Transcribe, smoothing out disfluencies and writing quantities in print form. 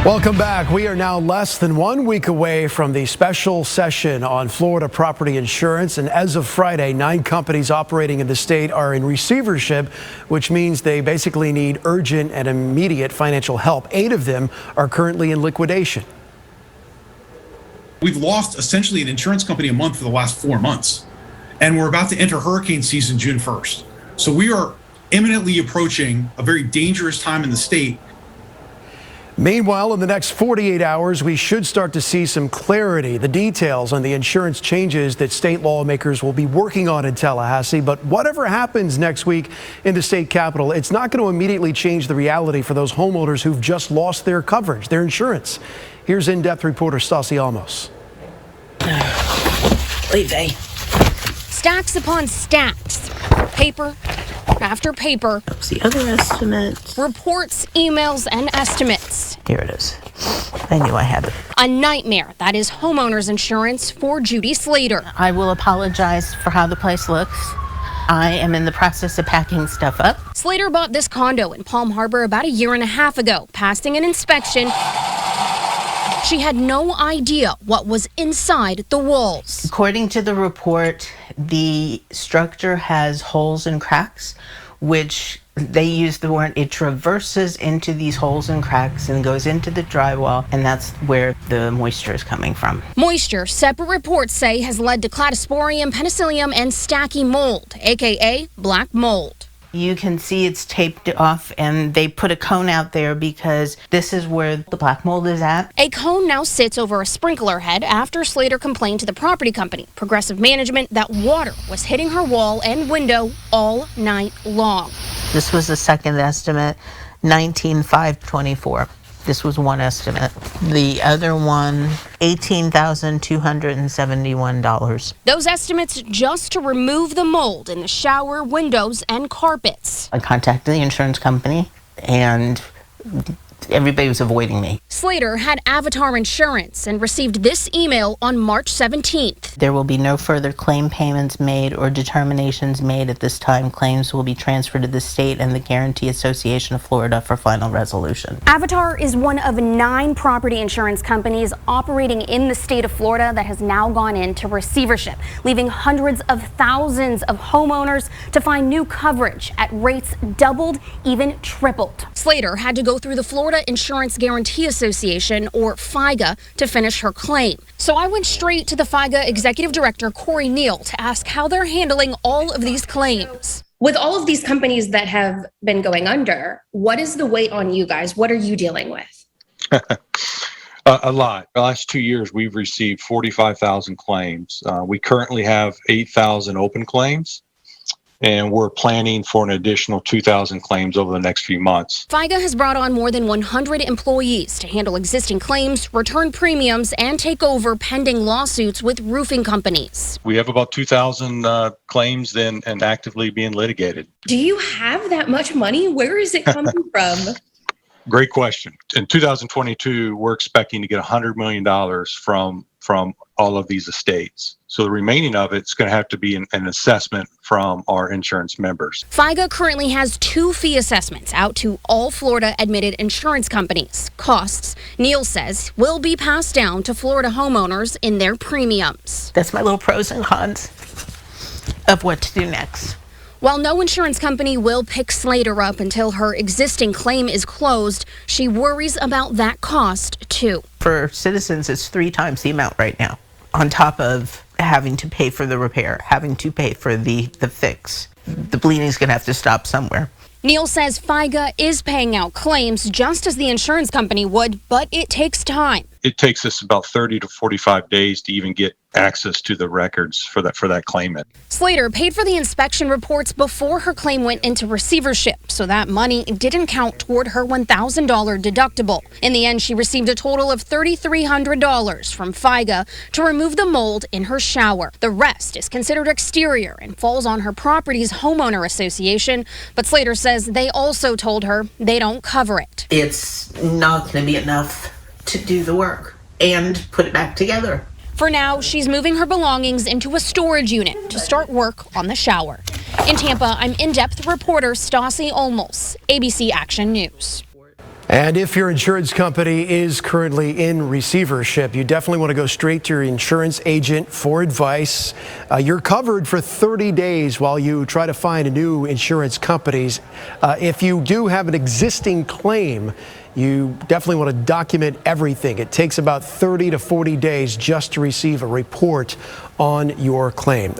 Welcome back. We are now less than 1 week away from the special session on Florida property insurance. And as of Friday, 9 companies operating in the state are in receivership, which means they basically need urgent and immediate financial help. 8 of them are currently in liquidation. We've lost essentially an insurance company a month for the last 4 months. And we're about to enter hurricane season June 1st. So we are imminently approaching a very dangerous time in the state. Meanwhile, in the next 48 hours, we should start to see some clarity. The details on the insurance changes that state lawmakers will be working on in Tallahassee. But whatever happens next week in the state capitol, it's not going to immediately change the reality for those homeowners who've just lost their coverage, their insurance. Here's in-depth reporter Stassi Almos. Stacks upon stacks, paper after paper. That was the other estimate. Reports, emails, and estimates. Here it is. I knew I had it. A nightmare that is homeowners insurance for Judy Slater. I will apologize for how the place looks. I am in the process of packing stuff up. Slater bought this condo in Palm Harbor about 1.5 years ago, passing an inspection. She had no idea what was inside the walls. According to the report, the structure has holes and cracks, which they use the word, it traverses into these holes and cracks and goes into the drywall, and that's where the moisture is coming from. Moisture, separate reports say, has led to cladosporium, penicillium, and stacky mold, aka black mold. You can see it's taped off, and they put a cone out there because this is where the black mold is at. A cone now sits over a sprinkler head after Slater complained to the property company, Progressive Management, that water was hitting her wall and window all night long. This was the second estimate, $19,524. This was one estimate. The other one, $18,271. Those estimates just to remove the mold in the shower, windows, and carpets. I contacted the insurance company, and everybody was avoiding me. Slater had Avatar Insurance and received this email on March 17th. There will be no further claim payments made or determinations made at this time. Claims will be transferred to the state and the Guarantee Association of Florida for final resolution. Avatar is one of 9 property insurance companies operating in the state of Florida that has now gone into receivership, leaving hundreds of thousands of homeowners to find new coverage at rates doubled, even tripled. Slater had to go through the Florida Insurance Guarantee Association, or FIGA, to finish her claim. So I went straight to the FIGA Executive Director, Corey Neal, to ask how they're handling all of these claims. With all of these companies that have been going under, what is the weight on you guys? What are you dealing with? A lot. The last 2 years, we've received 45,000 claims. We currently have 8,000 open claims, and we're planning for an additional 2,000 claims over the next few months. FIGA has brought on more than 100 employees to handle existing claims, return premiums, and take over pending lawsuits with roofing companies. We have about 2,000 claims and actively being litigated. Do you have that much money? Where is it coming from? Great question. In 2022, we're expecting to get $100 million from all of these estates. So the remaining of it's going to have to be an assessment from our insurance members. FIGA currently has 2 fee assessments out to all Florida admitted insurance companies. Costs, Neal says, will be passed down to Florida homeowners in their premiums. That's my little pros and cons of what to do next. While no insurance company will pick Slater up until her existing claim is closed, she worries about that cost, too. For citizens, it's 3 times the amount right now, on top of having to pay for the repair, having to pay for the fix. The bleeding's going to have to stop somewhere. Neal says FIGA is paying out claims just as the insurance company would, but it takes time. It takes us about 30 to 45 days to even get access to the records for that claimant. Slater paid for the inspection reports before her claim went into receivership, so that money didn't count toward her $1,000 deductible. In the end, she received a total of $3,300 from FIGA to remove the mold in her shower. The rest is considered exterior and falls on her property's homeowner association, but Slater says they also told her they don't cover it. It's not going to be enough to do the work and put it back together. For now, she's moving her belongings into a storage unit to start work on the shower. In Tampa, I'm in-depth reporter Stassi Almos, ABC Action News. And if your insurance company is currently in receivership, you definitely want to go straight to your insurance agent for advice. You're covered for 30 days while you try to find a new insurance company. If you do have an existing claim, you definitely want to document everything. It takes about 30 to 40 days just to receive a report on your claim.